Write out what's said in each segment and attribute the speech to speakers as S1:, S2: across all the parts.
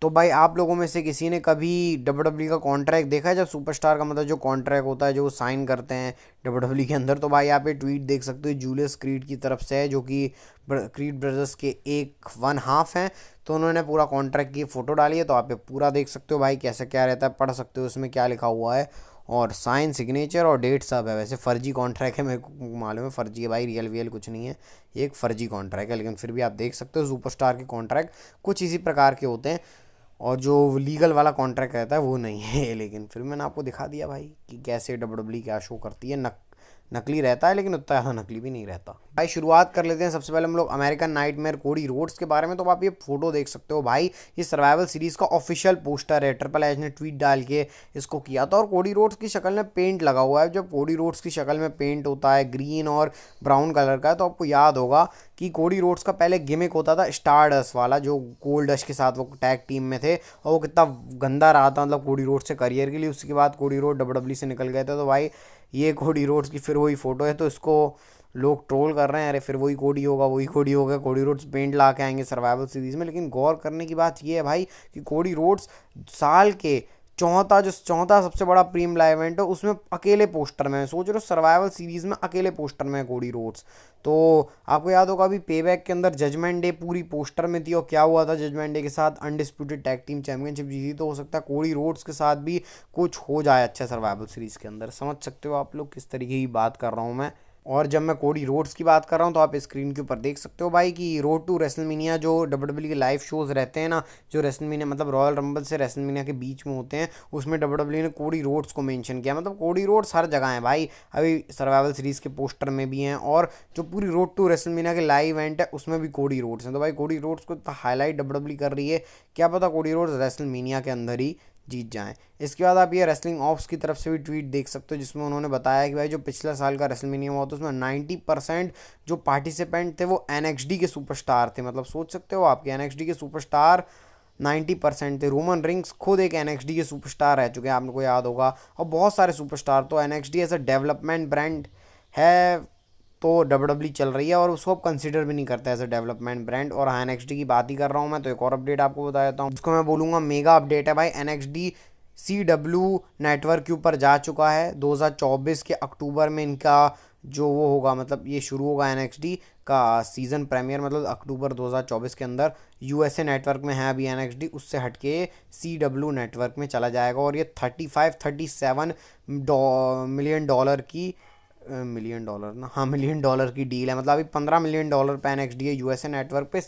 S1: तो भाई आप लोगों में से किसी ने कभी डब्ल्यू का कॉन्ट्रैक्ट देखा है? जब सुपरस्टार का मतलब जो कॉन्ट्रैक्ट होता है जो वो साइन करते हैं डब्ल्यू के अंदर, तो भाई आप ये ट्वीट देख सकते हो, जूलियस क्रीड की तरफ से है, जो कि क्रीड ब्रदर्स के एक वन हाफ हैं। तो उन्होंने पूरा कॉन्ट्रैक्ट की फ़ोटो डाली है, तो आप ये पूरा देख सकते हो भाई कैसे क्या रहता है, पढ़ सकते हो उसमें क्या लिखा हुआ है, और साइन सिग्नेचर और डेट सब है। वैसे फर्जी कॉन्ट्रैक्ट है, मेरे को मालूम है फर्जी है भाई, रियल वीयल कुछ नहीं है, ये एक फर्जी कॉन्ट्रैक्ट है, लेकिन फिर भी आप देख सकते हो सुपरस्टार के कॉन्ट्रैक्ट कुछ इसी प्रकार के होते हैं, और जो लीगल वाला कॉन्ट्रैक्ट रहता है वो नहीं है। लेकिन फिर मैंने आपको दिखा दिया भाई कि कैसे डब्ल्यू क्या शो करती है। नकली रहता है, लेकिन उतना ज़्यादा नकली भी नहीं रहता भाई। शुरुआत कर लेते हैं सबसे पहले हम लोग अमेरिकन नाइटमेयर कोडी रोड्स के बारे में। तो आप ये फोटो देख सकते हो भाई, ये सर्वाइवल सीरीज का ऑफिशियल पोस्टर है, ट्रिपल एच ने ट्वीट डाल के इसको किया था, और कोडी रोड्स की शक्ल में पेंट लगा हुआ है। जब कोडी रोड्स की शक्ल में पेंट होता है ग्रीन और ब्राउन कलर का, तो आपको याद होगा कि कोडी रोड्स का पहले गिमिक होता था स्टार डस्ट वाला, जो गोल्ड डस्ट के साथ वो टैग टीम में थे, और वो कितना गंदा रहा था मतलब कोडी रोड्स से करियर के लिए। उसके बाद कोडी रोड डब्ल्यू से निकल गए थे। तो भाई ये कोडी रोड्स की फिर वही फोटो है, तो इसको लोग ट्रोल कर रहे हैं, अरे फिर वही कोडी होगा, वही कोडी होगा, कोडी रोड्स पेंट ला के आएंगे सर्वाइवल सीरीज में। लेकिन गौर करने की बात ये है भाई कि कोडी रोड्स साल के चौथा सबसे बड़ा प्रीमियम लाइव इवेंट है, उसमें अकेले पोस्टर में है। सोच रहे हो सर्वाइवल सीरीज में अकेले पोस्टर में है कोडी रोड्स। तो आपको याद होगा अभी पे बैक के अंदर जजमेंट डे पूरी पोस्टर में थी, और क्या हुआ था जजमेंट डे के साथ, अनडिस्प्यूटेड टैग टीम चैंपियनशिप जीती। तो हो सकता है कोडी रोड्स के साथ भी कुछ हो जाए अच्छा सर्वाइवल सीरीज के अंदर। समझ सकते हो आप लोग किस तरीके की बात कर रहा हूँ मैं। और जब मैं कोडी रोड्स की बात कर रहा हूँ, तो आप स्क्रीन के ऊपर देख सकते हो भाई कि रोड टू रेसलमेनिया जो डब्ल्यूडब्ल्यू के लाइव शोज रहते हैं ना, जो रेसलमेनिया मतलब रॉयल रंबल से रेसलमेनिया के बीच में होते हैं, उसमें डब्ल्यूडब्ल्यू ने कोडी रोड्स को मेंशन किया। मतलब कोडी रोड्स हर जगह है भाई, अभी सर्वाइवल सीरीज के पोस्टर में भी हैं, और जो पूरी रोड टू रेसलमेनिया के लाइव इवेंट है उसमें भी कोडी रोड्स हैं। तो भाई कोडी रोड्स को हाईलाइट डब्ल्यूडब्ल्यू कर रही है, क्या पता कोडी रोड्स रेसलमेनिया के अंदर ही जीत जाएं। इसके बाद आप ये रेसलिंग ऑफ्स की तरफ से भी ट्वीट देख सकते हो, जिसमें उन्होंने बताया कि भाई जो पिछला साल का रेसलमेनिया हुआ था उसमें 90% जो पार्टिसिपेंट थे वो एनएक्सडी के सुपरस्टार थे। मतलब सोच सकते हो आपके एनएक्सडी के सुपरस्टार 90% थे। रोमन रिंग्स खुद एक एनएक्सडी के सुपरस्टार रह चुके हैं, आपको याद होगा, और बहुत सारे सुपरस्टार। तो एनएक्सडी एज अ डेवलपमेंट ब्रांड है, तो डब्ल्यूडब्ल्यू चल रही है, और उसको अब कंसिडर भी नहीं करता एज अ डेवलपमेंट ब्रांड। और हाँ एनएक्सडी की बात ही कर रहा हूँ मैं, तो एक और अपडेट आपको बता देता हूँ, जिसको मैं बोलूँगा मेगा अपडेट है भाई। एनएक्सडी CW नेटवर्क के ऊपर जा चुका है। 2024 के अक्टूबर में इनका जो वो होगा, मतलब ये शुरू होगा एनएक्सडी का सीज़न प्रीमियर, मतलब अक्टूबर 2024 के अंदर। यूएसए नेटवर्क में है अभी एनएक्सडी, उससे हटके CW नेटवर्क में चला जाएगा। और ये 37 मिलियन डॉलर की मिलियन डॉलर ना, हाँ मिलियन डॉलर की डील है। मतलब अभी $15 मिलियन पे एनएक्सडी है यूएसए नेटवर्क पे,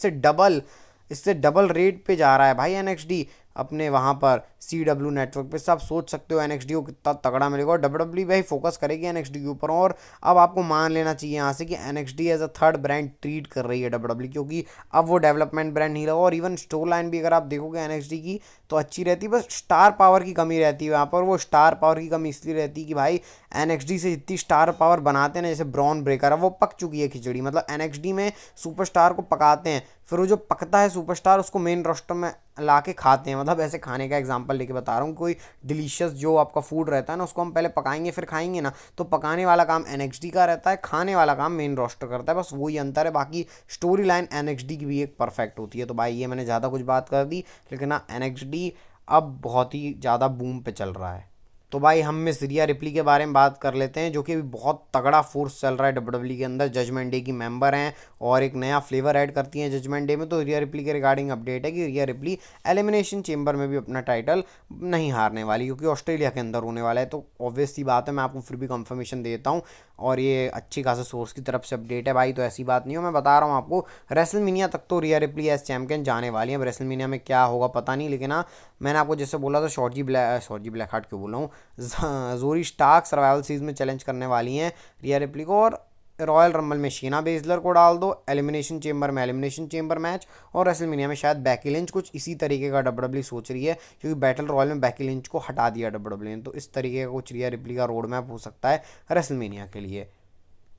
S1: इससे डबल रेट पे जा रहा है भाई एनएक्सडी अपने वहाँ पर CW नेटवर्क पे। सब सोच सकते हो एनएक्सडी को कितना तगड़ा मिलेगा, और डब्ल्यूडब्ल्यू भाई फोकस करेगी एनएक्सडी के ऊपर। और अब आपको मान लेना चाहिए यहाँ से कि NXT as a third brand treat कर रही है डब्ल्यूडब्ल्यू, क्योंकि अब वो डेवलपमेंट ब्रांड नहीं रहा। और इवन स्टोर लाइन भी अगर आप देखोगे एनएक्सडी की तो अच्छी रहती है, बस स्टार पावर की कमी रहती है वहाँ पर। वो स्टार पावर की कमी इसलिए रहती है कि भाई एनएक्सडी से जितनी स्टार पावर बनाते हैं ना, जैसे ब्रॉन ब्रेकर, अब वो पक चुकी है खिचड़ी। मतलब एनएक्सडी में सुपरस्टार को पकाते हैं, फिर वो जो पकता है सुपरस्टार उसको मेन रोस्टर में ला के खाते हैं। मतलब ऐसे खाने का एग्जांपल लेके बता रहा हूँ, कोई डिलीशियस जो आपका फूड रहता है ना, उसको हम पहले पकाएंगे फिर खाएंगे ना, तो पकाने वाला काम एनएक्सडी का रहता है, खाने वाला काम मेन रोस्टर करता है, बस वही अंतर है। बाकी स्टोरी लाइन एनएक्सडी की भी एक परफेक्ट होती है। तो भाई ये मैंने ज़्यादा कुछ बात कर दी, लेकिन हाँ एनएक्सडी अब बहुत ही ज़्यादा बूम पे चल रहा है। तो भाई हम मिस रिया रिप्ली के बारे में बात कर लेते हैं, जो कि अभी बहुत तगड़ा फोर्स चल रहा है डब्ल्यूडब्ल्यू के अंदर। जजमेंट डे की मेंबर हैं और एक नया फ्लेवर ऐड करती हैं जजमेंट डे में। तो रिया रिप्ली के रिगार्डिंग अपडेट है कि रिया रिप्ली एलिमिनेशन चेंबर में भी अपना टाइटल नहीं हारने वाली, क्योंकि ऑस्ट्रेलिया के अंदर होने वाला है। तो ऑब्वियस सी बात है, मैं आपको फिर भी कंफर्मेशन देता हूँ, और ये अच्छी खासा सोर्स की तरफ से अपडेट है भाई, तो ऐसी बात नहीं हो। मैं बता रहा हूँ आपको, रेसलमेनिया तक तो रिया रिप्ली एज चैंपियन जाने वाली है। रेसलमेनिया में क्या होगा पता नहीं, लेकिन हाँ मैंने आपको जैसे बोला था शॉर्जी ब्लैक हार्ट क्यों बोल रहा हूँ, जोरी स्टार्क सर्वाइवल सीरीज में चैलेंज करने वाली हैं रिया रिप्ली को। और रॉयल रंबल में शीना बेजलर को डाल दो, एलिमिनेशन चेंबर में एलिमिनेशन चेंबर मैच, और रेसलमेनिया में शायद बैकी लिंच। कुछ इसी तरीके का डब्ल्यूडब्ल्यू सोच रही है, क्योंकि बैटल रॉयल में बैकी लिंच को हटा दिया डब्ल्यूडब्ल्यू ने। तो इस तरीके का कुछ रिया रिप्ली का रोड मैप हो सकता है रेसलमेनिया के लिए।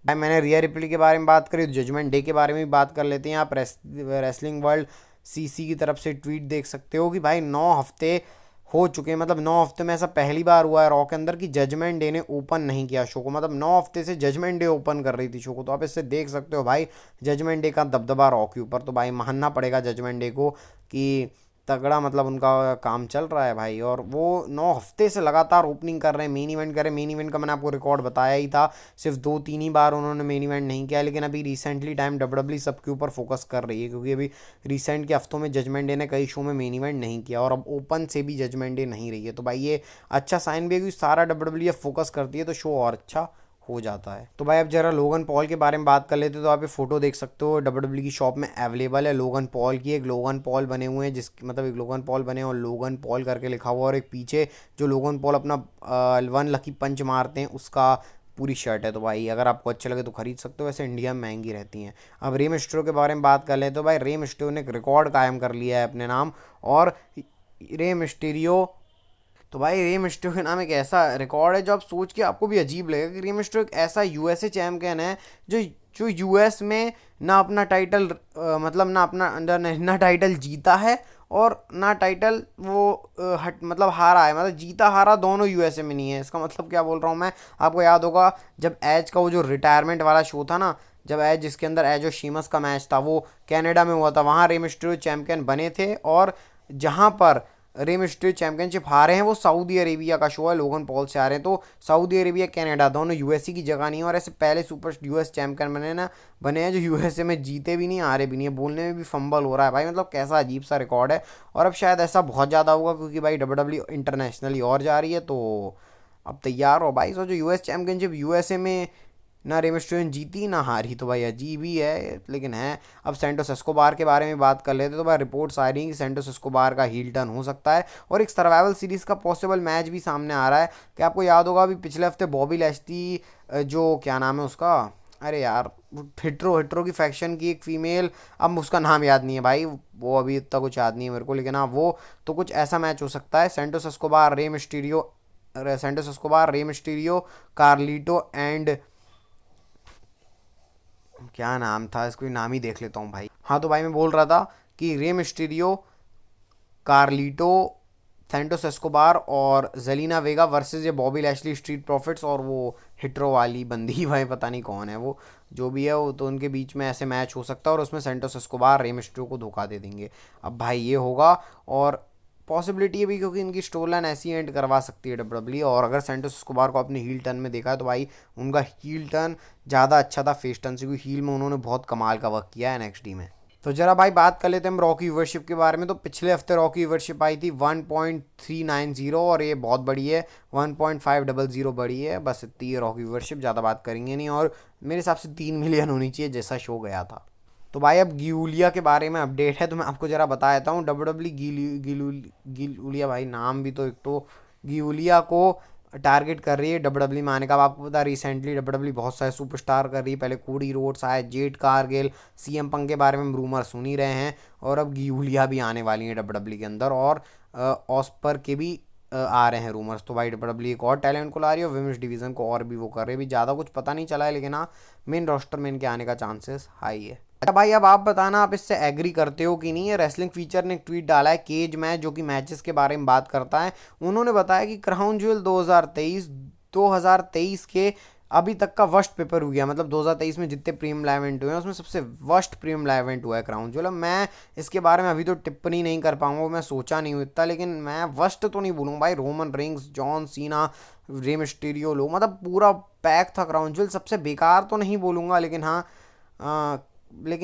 S1: भाई मैंने रिया रिप्ली के बारे में बात करी, तो जजमेंट डे के बारे में भी बात कर लेते हैं। आप रेसलिंग वर्ल्ड CC की तरफ से ट्वीट देख सकते हो कि भाई 9 हफ्ते हो चुके हैं। मतलब 9 हफ्ते में ऐसा पहली बार हुआ है रॉ के अंदर कि जजमेंट डे ने ओपन नहीं किया शो को। मतलब 9 हफ्ते से जजमेंट डे ओपन कर रही थी शो को। तो आप इससे देख सकते हो भाई जजमेंट डे का दबदबा रॉ के ऊपर। तो भाई मानना पड़ेगा जजमेंट डे को कि तगड़ा मतलब उनका काम चल रहा है भाई। और वो 9 हफ्ते से लगातार ओपनिंग कर रहे हैं, मेन इवेंट कर रहे हैं। मेन इवेंट का मैंने आपको रिकॉर्ड बताया ही था, सिर्फ 2-3 ही बार उन्होंने मेन इवेंट नहीं किया। लेकिन अभी रिसेंटली टाइम डब्ल्यूडब्ल्यू सबके ऊपर फोकस कर रही है, क्योंकि अभी रिसेंट के हफ्तों में जजमेंट डे ने कई शो में मेन इवेंट नहीं किया, और अब ओपन से भी जजमेंट डे नहीं रही है। तो भाई ये अच्छा साइन भी है, क्योंकि सारा डब्ल्यूडब्ल्यू फोकस करती है तो शो और अच्छा हो जाता है। तो भाई अब जरा लोगन पॉल के बारे में बात कर लेते, तो आप ये फोटो देख सकते हो, डब्ल्यूडब्ल्यू की शॉप में अवेलेबल है। लोगन पॉल की एक लोगन पॉल बने हुए हैं, जिस मतलब एक लोगन पॉल बने और लोगन पॉल करके लिखा हुआ, और एक पीछे जो लोगन पॉल अपना 1 लकी पंच मारते हैं उसका पूरी शर्ट है। तो भाई अगर आपको अच्छे लगे तो खरीद सकते हो, वैसे इंडिया में महंगी रहती हैं। अब रे मिस्टेरियो के बारे में बात कर ले, तो भाई रे मिस्टेरियो ने एक रिकॉर्ड कायम कर लिया है अपने नाम। और रे मिस्टेरियो तो भाई रे मिस्टेरियो के नाम एक ऐसा रिकॉर्ड है जो आप सोच के आपको भी अजीब लगेगा, कि रे मिस्टेरियो एक ऐसा यूएसए चैंपियन है जो जो यूएस में ना अपना टाइटल मतलब ना अपना ना टाइटल जीता है, और ना टाइटल वो मतलब हारा है। मतलब जीता हारा दोनों यूएसए में नहीं है। इसका मतलब क्या बोल रहा हूँ मैं, आपको याद होगा जब एज का वो जो रिटायरमेंट वाला शो था ना, जब एज जिसके अंदर एज और शीमस का मैच था, वो कनाडा में हुआ था, वहाँ रे मिस्टेरियो चैंपियन बने थे। और जहाँ पर रे मिस्टेरियो चैंपियनशिप हारे हैं वो सऊदी अरेबिया का शो है, लोगन पॉल से आ रहे हैं। तो सऊदी अरेबिया कनाडा दोनों यूएसए की जगह नहीं है, और ऐसे पहले सुपर यूएस चैंपियन बने हैं जो यूएसए में जीते भी नहीं, हारे भी नहीं है। बोलने में भी फंबल हो रहा है भाई, मतलब कैसा अजीब सा रिकॉर्ड है। और अब शायद ऐसा बहुत ज़्यादा होगा, क्योंकि भाई डब्ल्यूडब्ल्यू इंटरनेशनली और जा रही है। तो अब तैयार हो भाई, सोचो यूएस चैंपियनशिप यूएसए में ना रे मिस्टेरियो जीती ना हारी, तो भाई अजीब ही है, लेकिन है। अब सेंटोस एस्कोबार के बारे में बात कर लेते, तो भाई रिपोर्ट्स आ रही हैं कि सेंटोस एस्कोबार का हील टर्न हो सकता है, और एक सर्वाइवल सीरीज़ का पॉसिबल मैच भी सामने आ रहा है। कि आपको याद होगा अभी पिछले हफ्ते बॉबी लैश्ली, जो क्या नाम है उसका, अरे यार हिट्रो हिट्रो की फैक्शन की एक फीमेल, अब उसका नाम याद नहीं है भाई, वो अभी इतना कुछ याद नहीं है मेरे को, लेकिन हाँ वो तो कुछ ऐसा मैच हो सकता है। Santos Escobar Rey Mysterio, Santos Escobar Rey Mysterio, Carlito and क्या नाम था, इसको नाम ही देख लेता हूँ भाई। हाँ तो भाई मैं बोल रहा था कि रे मिस्टीरियो, कार्लिटो, सैंटोस एस्कोबार और जेलिना वेगा वर्सेस ये बॉबी लैशली, स्ट्रीट प्रॉफिट्स और वो हिट्रो वाली बंदी भाई पता नहीं कौन है वो, जो भी है वो, तो उनके बीच में ऐसे मैच हो सकता है, और उसमें सैंटोस एस्कोबार रे मिस्टीरियो को धोखा दे देंगे। अब भाई ये होगा, और पॉसिबिलिटी है भी, क्योंकि इनकी स्टोर लाइन ऐसी एंड करवा सकती है डब्ल्यूडब्ल्यू। और अगर सेंटोस एस्कोबार को अपने हील टर्न में देखा है, तो भाई उनका हील टर्न ज़्यादा अच्छा था फेस टर्न से, क्योंकि हील में उन्होंने बहुत कमाल का वर्क किया है एनएक्सटी में। तो जरा भाई बात कर लेते हैं हम रॉ की व्यूअरशिप के बारे में। तो पिछले हफ्ते रॉ की व्यूअरशिप आई थी 1.390, और ये बहुत बड़ी है, 1.500 बड़ी है, बस इतनी है रॉ की व्यूअरशिप, ज़्यादा बात करेंगे नहीं। और मेरे हिसाब से 3 मिलियन होनी चाहिए जैसा शो गया था। तो भाई अब गिलूलिया के बारे में अपडेट है, तो मैं आपको जरा बता देता हूँ। गिलूलिया भाई नाम भी तो एक तो, गिलूलिया को टारगेट कर रही है डब्ल्यूडब्ल्यू में आने का। अब आपको पता है रिसेंटली डब्ल्यूडब्ल्यू बहुत सारे सुपरस्टार कर रही है, पहले कोडी रोड्स आए, जेड कारगिल, सीएम पंक के बारे में हम रूमर सुन ही रहे हैं, और अब गिलूलिया भी आने वाली है डब्ल्यूडब्ल्यू के अंदर, और ऑस्पर के भी आ रहे हैं रूमर्स। तो भाई डब्ल्यूडब्ल्यू एक और टैलेंट को ला रही है, और विमेंस डिवीजन को और भी वो कर रहे हैं। भी ज़्यादा कुछ पता नहीं चला है, लेकिन हाँ मेन रोस्टर में इनके आने का चांसेस हाई है। अच्छा भाई अब आप बताना आप इससे एग्री करते हो कि नहीं है। रेसलिंग फीचर ने एक ट्वीट डाला है, केज मैच जो कि मैचेस के बारे में बात करता है, उन्होंने बताया कि क्राउन ज्वेल 2023 के अभी तक का वर्स्ट पेपर हो गया। मतलब 2023 में जितने प्रीमियम लाइव इवेंट हुए हैं उसमें सबसे वर्स्ट प्रीमियम लाइव इवेंट हुआ है क्राउन ज्वेल। अब मैं इसके बारे में अभी तो टिप्पणी नहीं कर पाऊंगा, मैं सोचा नहीं हूँ इतना, लेकिन मैं वर्स्ट तो नहीं बोलूँगा भाई। Roman rings, John Cena, Rey Mysterio, लो मतलब पूरा पैक था क्राउन ज्वेल। सबसे बेकार तो नहीं बोलूँगा, लेकिन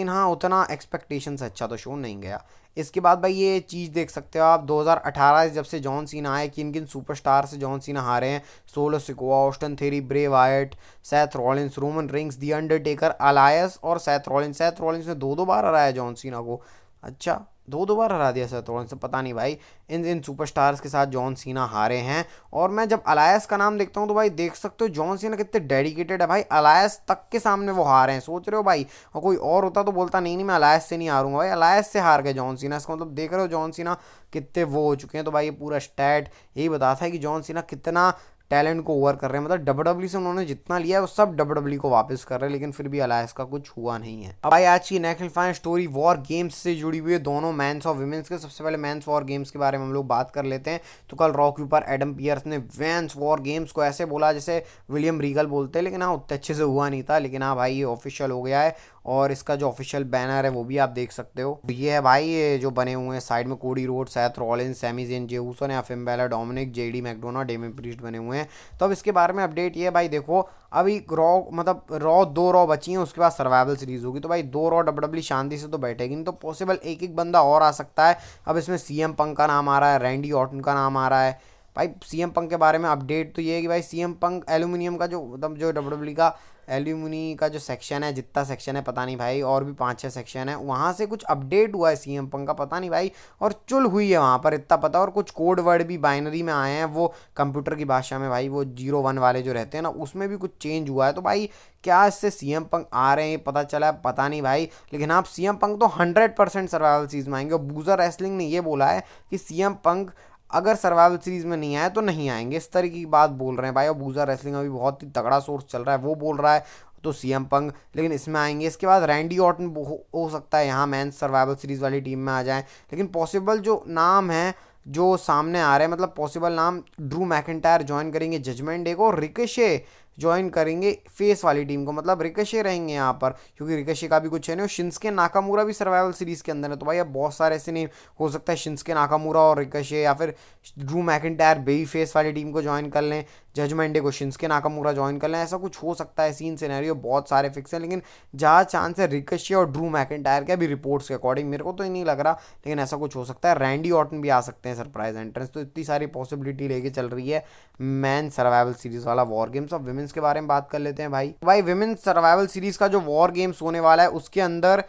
S1: हाँ उतना एक्सपेक्टेशन से अच्छा तो शो नहीं गया। इसके बाद भाई ये चीज़ देख सकते हो आप, 2018 जब से जॉन सीना आए, किन किन सुपरस्टार से जॉन सीना हारे हैं। सोलो सिकोआ, ऑस्टन थेरी, ब्रे वायट, सेथ रॉलिंस, रोमन रिंग्स, दी अंडरटेकर, अलायस और सेथ रॉलिंस। सेथ रॉलिंस ने दो बार हराया जॉन सीना को। अच्छा दो बार हरा दिया सेथ रॉलिंस से, पता नहीं भाई। इन सुपरस्टार्स के साथ जॉन सीना हारे हैं। और मैं जब अलायस का नाम देखता हूँ तो भाई देख सकते हो जॉन सीना कितने डेडिकेटेड है भाई। अलायस तक के सामने वो हारे हैं, सोच रहे हो भाई। और कोई और होता तो बोलता नहीं मैं अलायस से नहीं हारूंगा भाई, अलायस से हार गए जॉन सीना। इसका मतलब देख रहे हो जॉन सीना कितने वो हो चुके हैं। तो भाई ये पूरा स्टैट यही बताता है कि जॉन सीना कितना टैलेंट को ओवर कर रहे हैं। मतलब डब्ल्यूडब्ल्यू से उन्होंने जितना लिया है वो सब डब्ल्यूडब्ल्यू को वापस कर रहे हैं, लेकिन फिर भी अलायंस का कुछ हुआ नहीं है। अब भाई आज की national fine story war games से जुड़ी हुई है, दोनों मेंस और विमेंस के। सबसे पहले मेंस वॉर गेम्स के बारे में हम लोग बात कर लेते हैं। तो कल रॉ के ऊपर एडम पियर्स ने मेंस वॉर गेम्स को ऐसे बोला जैसे विलियम रीगल बोलते हैं, लेकिन हाँ उतने अच्छे से हुआ नहीं था। लेकिन हाँ भाई ये ऑफिशियल हो गया है, और इसका जो ऑफिशियल बैनर है वो भी आप देख सकते हो। ये है भाई, ये जो बने हुए हैं साइड में Cody Rhodes, Seth Rollins, Sami Zayn, Jey Uso ने, Finn Balor, Dominik, JD McDonagh, Damian Priest बने हुए हैं। तो अब इसके बारे में अपडेट ये है भाई, देखो अभी रॉ मतलब रॉ 2 रॉ बची हैं, उसके बाद सर्वाइवल सीरीज होगी। तो भाई 2 रॉ डब्ल्यूडब्ल्यूई शांति से तो बैठेगी नहीं, तो पॉसिबल एक एक बंदा और आ सकता है। अब इसमें सीएम पंक का नाम आ रहा है, रैंडी ऑर्टन का नाम आ रहा है। भाई सीएम पंक के बारे में अपडेट तो ये है कि भाई सीएम पंक एल्यूमिनियम का जो मतलब जो डब्ल्यूडब्ल्यूई का एल्यूमिनी का जो सेक्शन है, जितना सेक्शन है पता नहीं भाई, और भी 5-6 सेक्शन है, वहाँ से कुछ अपडेट हुआ है सीएम पंक का, पता नहीं भाई, और चुल हुई है वहाँ पर इतना पता। और कुछ कोड वर्ड भी बाइनरी में आए हैं, वो कंप्यूटर की भाषा में भाई, वो 0-1 वाले जो रहते हैं ना, उसमें भी कुछ चेंज हुआ है। तो भाई क्या इससे सीएम पंक आ रहे हैं पता चला है, पता नहीं भाई, लेकिन आप सीएम पंक तो 100% सर्वाइवल सीरीज में आएंगे। और बूजर रेसलिंग ने ये बोला है कि सीएम पंक अगर सर्वाइवल सीरीज में नहीं आए तो नहीं आएंगे, इस तरीके की बात बोल रहे हैं भाई। और बूजर रेसलिंग अभी बहुत ही तगड़ा सोर्स चल रहा है, वो बोल रहा है तो सीएम पंक लेकिन इसमें आएंगे। इसके बाद रैंडी ऑर्टन हो सकता है यहाँ मेंस सर्वाइवल सीरीज वाली टीम में आ जाए। लेकिन पॉसिबल जो नाम है जो सामने आ रहे हैं, मतलब पॉसिबल नाम, ड्रू मैकिंटायर ज्वाइन करेंगे जजमेंट डे को, और रिकोशे ज्वाइन करेंगे फेस वाली टीम को, मतलब रिकोशे रहेंगे यहाँ पर, क्योंकि रिकोशे का भी कुछ है नहीं। और शिंस्के नाकामूरा भी सर्वाइवल सीरीज के अंदर है। तो भाई अब बहुत सारे ऐसे नेम हो सकता है, शिंस्के नाकामूरा और रिकोशे, या फिर ड्रू मैकिंटायर बेबी फेस वाली टीम को ज्वाइन कर लें, जजमेंट डे को शिंस्के नाकामूरा ज्वाइन कर लें, ऐसा कुछ हो सकता है। सीन सिनेरियो बहुत सारे फिक्स हैं, लेकिन जहाँ चांस है रिकोशे और ड्रू मैकिंटायर के, अभी रिपोर्ट्स के अकॉर्डिंग, मेरे को तो नहीं लग रहा, लेकिन ऐसा कुछ हो सकता है। रैंडी ऑर्टन भी आ सकते हैं सरप्राइज एंट्रेंस। तो इतनी सारी पॉसिबिलिटी लेके चल रही है मैन सर्वाइवल सीरीज वाला वॉर गेम्स। अब विमेंस के बारे में बात कर लेते हैं भाई विमेंस सर्वाइवल सीरीज का जो वॉर गेम्स होने वाला है, उसके अंदर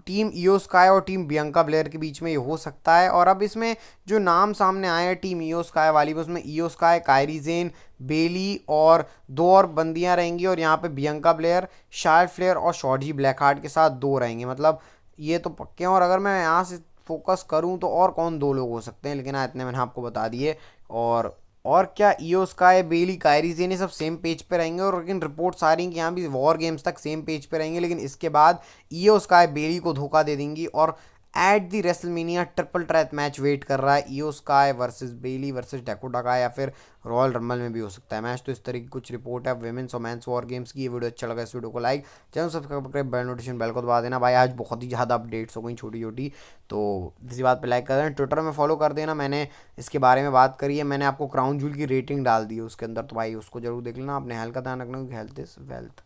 S1: टीम इयो स्काई और टीम बियंका ब्लेयर के बीच में ये हो सकता है। और अब इसमें जो नाम सामने आए हैं टीम इयो स्काई वाली में, उसमें इयो स्काई, कायरी जेन, बेली और 2 और बंदियां रहेंगी। और यहाँ पे बियंका ब्लेयर, शार्ट फ्लेयर और शॉर्जी ब्लैक हार्ट के साथ 2 रहेंगे, मतलब ये तो पक्के हैं। और अगर मैं यहाँ से फोकस करूँ तो और कौन 2 लोग हो सकते हैं, लेकिन इतने मैंने आपको बता दिए। और क्या इयो स्काई, बेली, कायरी जेन ये सब सेम पेज पे रहेंगे। और लेकिन रिपोर्ट्स आ रही हैं कि यहाँ भी वॉर गेम्स तक सेम पेज पे रहेंगे, लेकिन इसके बाद इयो स्काई बेली को धोखा दे देंगी। और at the WrestleMania triple threat match wait कर रहा है, Iyo Sky versus Bayley versus Dakota का, या फिर रॉयल रंबल में भी हो सकता है मैच। तो इस तरह की कुछ रिपोर्ट है विमेंस और मेंस वॉर गेम्स की। ये वीडियो अच्छा लगा, इस वीडियो को लाइक, चैनल सब्सक्राइब करके बेल नोटिफिकेशन बेल को दबा देना भाई। आज बहुत ही ज़्यादा अपडेट्स हो गई छोटी छोटी, तो इसी बात पे लाइक कर देना। ट्विटर में फॉलो कर देना, मैंने इसके बारे में बात करी है, मैंने आपको क्राउन जूल की रेटिंग डाल दी है उसके अंदर, तो भाई उसको जरूर देख लेना। अपने हेल्थ का ध्यान रखना, क्योंकि हेल्थ इज वेल्थ।